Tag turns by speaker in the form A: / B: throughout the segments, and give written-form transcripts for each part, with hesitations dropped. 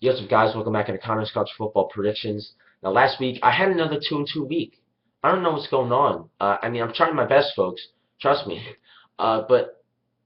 A: Yes, guys, welcome back to the Connor's College Football Predictions. Now, last week I had another 2-2 week. I don't know what's going on. I'm trying my best, folks. Trust me. But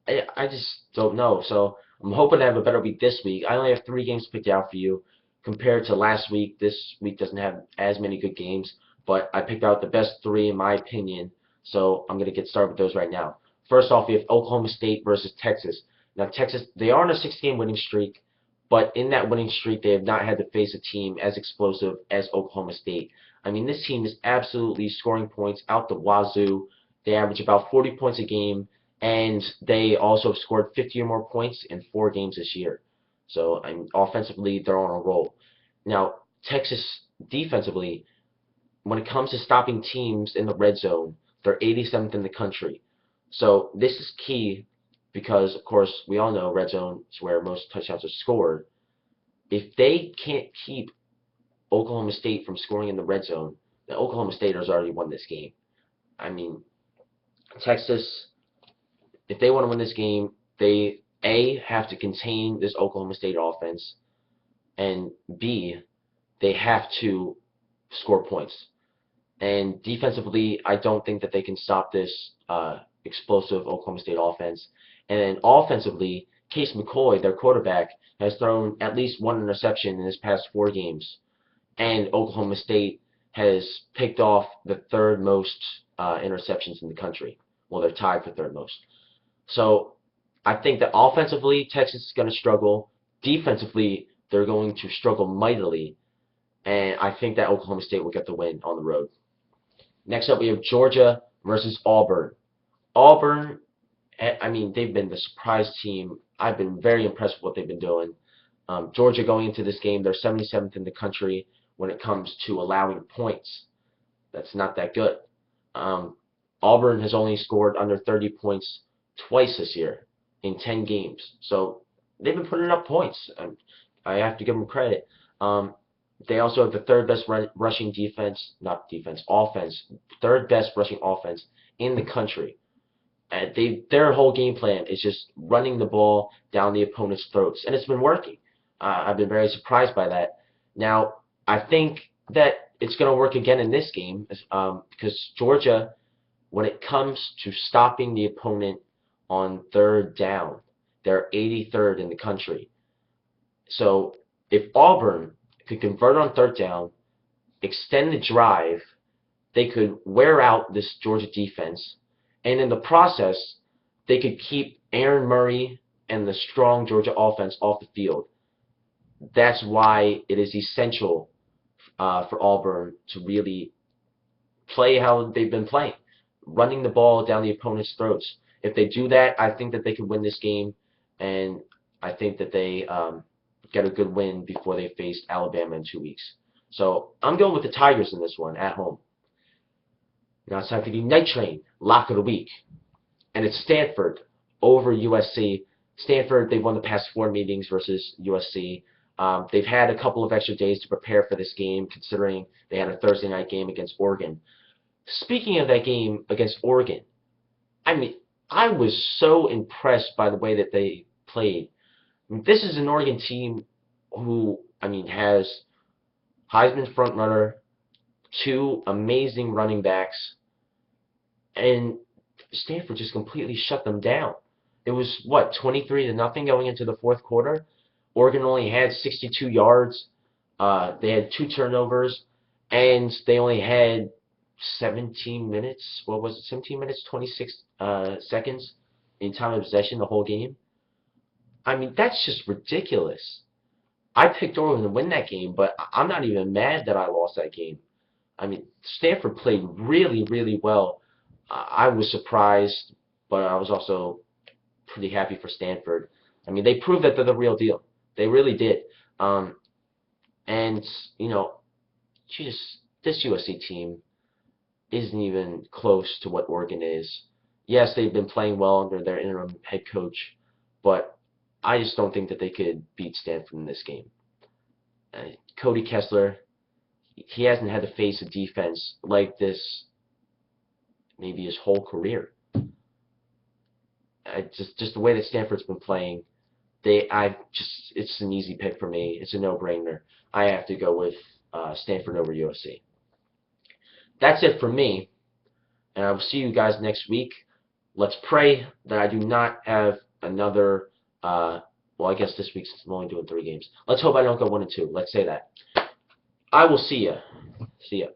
A: I just don't know. So I'm hoping to have a better week this week. I only have 3 games picked out for you compared to last week. This week doesn't have as many good games, but I picked out the best 3 in my opinion. So I'm going to get started with those right now. First off, we have Oklahoma State versus Texas. Now, Texas, they are on a 6-game winning streak. But in that winning streak, they have not had to face a team as explosive as Oklahoma State. This team is absolutely scoring points out the wazoo. They average about 40 points a game, and they also have scored 50 or more points in 4 games this year. So, offensively, they're on a roll. Now, Texas defensively, when it comes to stopping teams in the red zone, they're 87th in the country. So this is key because, of course, we all know red zone is where most touchdowns are scored. If they can't keep Oklahoma State from scoring in the red zone, the Oklahoma Staters already won this game. I mean, Texas, if they want to win this game, they A, have to contain this Oklahoma State offense, and B, they have to score points. And defensively, I don't think that they can stop this explosive Oklahoma State offense. And then offensively, Case McCoy, their quarterback, has thrown at least 1 interception in his past 4 games. And Oklahoma State has picked off the 3rd most interceptions in the country. Well, they're tied for 3rd most. So I think that offensively, Texas is going to struggle. Defensively, they're going to struggle mightily. And I think that Oklahoma State will get the win on the road. Next up, we have Georgia versus Auburn. Auburn, they've been the surprise team. I've been very impressed with what they've been doing. Georgia going into this game, they're 77th in the country when it comes to allowing points. That's not that good. Auburn has only scored under 30 points twice this year in 10 games. So they've been putting up points. I have to give them credit. They also have the 3rd best rushing offense, 3rd best rushing offense in the country. And their whole game plan is just running the ball down the opponent's throats, and it's been working. I've been very surprised by that. Now, I think that it's going to work again in this game because Georgia, when it comes to stopping the opponent on 3rd down, they're 83rd in the country. So if Auburn could convert on 3rd down, extend the drive, they could wear out this Georgia defense, and in the process, they could keep Aaron Murray and the strong Georgia offense off the field. That's why it is essential for Auburn to really play how they've been playing, running the ball down the opponent's throats. If they do that, I think that they can win this game, and I think that they get a good win before they face Alabama in 2 weeks. So I'm going with the Tigers in this one at home. Now it's time for the Night Train Lock of the Week. And it's Stanford over USC. Stanford, they've won the past 4 meetings versus USC. They've had a couple of extra days to prepare for this game, considering they had a Thursday night game against Oregon. Speaking of that game against Oregon, I was so impressed by the way that they played. This is an Oregon team who, has Heisman frontrunner, 2 amazing running backs, and Stanford just completely shut them down. It was, 23-0 going into the 4th quarter? Oregon only had 62 yards. They had 2 turnovers, and they only had 17 minutes. 17 minutes, 26 seconds in time of possession the whole game. That's just ridiculous. I picked Oregon to win that game, but I'm not even mad that I lost that game. Stanford played really, really well. I was surprised, but I was also pretty happy for Stanford. They proved that they're the real deal. They really did. And, this USC team isn't even close to what Oregon is. Yes, they've been playing well under their interim head coach, but I just don't think that they could beat Stanford in this game. Cody Kessler, he hasn't had to face a defense like this maybe his whole career. Just the way that Stanford's been playing, it's an easy pick for me. It's a no-brainer. I have to go with Stanford over USC. That's it for me, and I will see you guys next week. Let's pray that I do not have another. Well, I guess this week's I'm only doing 3 games. Let's hope I don't go 1-2. Let's say that. I will see ya. See ya.